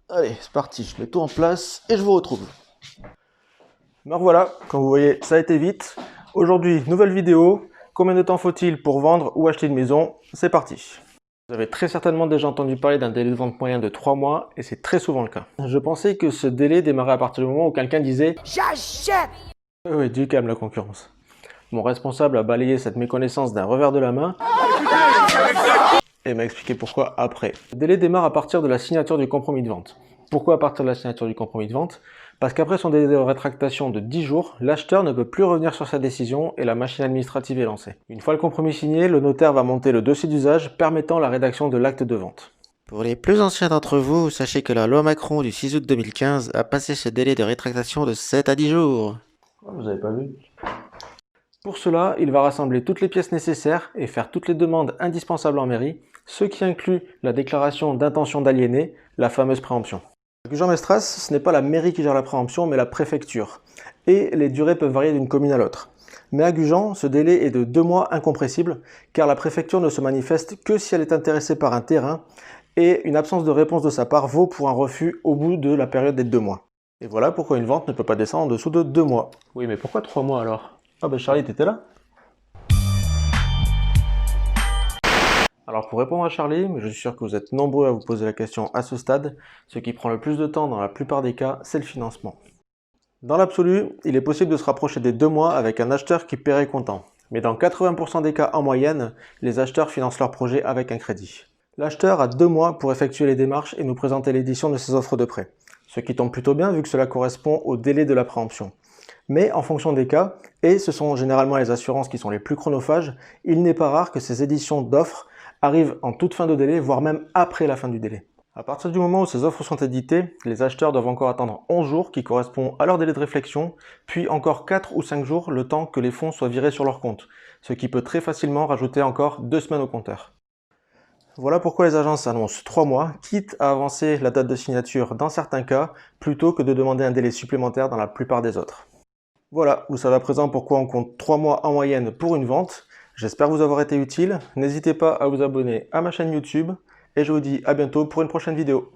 Allez, c'est parti, je mets tout en place et je vous retrouve. Me voilà, comme vous voyez, ça a été vite. Aujourd'hui, nouvelle vidéo. Combien de temps faut-il pour vendre ou acheter une maison? C'est parti. Vous avez très certainement déjà entendu parler d'un délai de vente moyen de 3 mois et c'est très souvent le cas. Je pensais que ce délai démarrait à partir du moment où quelqu'un disait «J'achète». Oui, du calme la concurrence. Mon responsable a balayé cette méconnaissance d'un revers de la main et m'a expliqué pourquoi après. Le délai démarre à partir de la signature du compromis de vente. Pourquoi à partir de la signature du compromis de vente? Parce qu'après son délai de rétractation de 10 jours, l'acheteur ne peut plus revenir sur sa décision et la machine administrative est lancée. Une fois le compromis signé, le notaire va monter le dossier d'usage permettant la rédaction de l'acte de vente. Pour les plus anciens d'entre vous, sachez que la loi Macron du 6 août 2015 a passé ce délai de rétractation de 7 à 10 jours. Oh, vous n'avez pas vu? Pour cela, il va rassembler toutes les pièces nécessaires et faire toutes les demandes indispensables en mairie, ce qui inclut la déclaration d'intention d'aliéner, la fameuse préemption. Avec Jean Mestras, ce n'est pas la mairie qui gère la préemption, mais la préfecture. Et les durées peuvent varier d'une commune à l'autre. Mais à Gujan, ce délai est de 2 mois incompressible, car la préfecture ne se manifeste que si elle est intéressée par un terrain, et une absence de réponse de sa part vaut pour un refus au bout de la période des 2 mois. Et voilà pourquoi une vente ne peut pas descendre en dessous de 2 mois. Oui, mais pourquoi 3 mois alors? Ah ben Charlie, t'étais là? Alors pour répondre à Charlie, mais je suis sûr que vous êtes nombreux à vous poser la question à ce stade, ce qui prend le plus de temps dans la plupart des cas, c'est le financement. Dans l'absolu, il est possible de se rapprocher des 2 mois avec un acheteur qui paierait comptant. Mais dans 80% des cas en moyenne, les acheteurs financent leur projet avec un crédit. L'acheteur a 2 mois pour effectuer les démarches et nous présenter l'édition de ses offres de prêt. Ce qui tombe plutôt bien vu que cela correspond au délai de la préemption. Mais en fonction des cas, et ce sont généralement les assurances qui sont les plus chronophages, il n'est pas rare que ces éditions d'offres arrivent en toute fin de délai, voire même après la fin du délai. À partir du moment où ces offres sont éditées, les acheteurs doivent encore attendre 11 jours qui correspond à leur délai de réflexion, puis encore 4 ou 5 jours le temps que les fonds soient virés sur leur compte, ce qui peut très facilement rajouter encore 2 semaines au compteur. Voilà pourquoi les agences annoncent 3 mois, quitte à avancer la date de signature dans certains cas, plutôt que de demander un délai supplémentaire dans la plupart des autres. Voilà, vous savez à présent pourquoi on compte 3 mois en moyenne pour une vente. J'espère vous avoir été utile. N'hésitez pas à vous abonner à ma chaîne YouTube et je vous dis à bientôt pour une prochaine vidéo.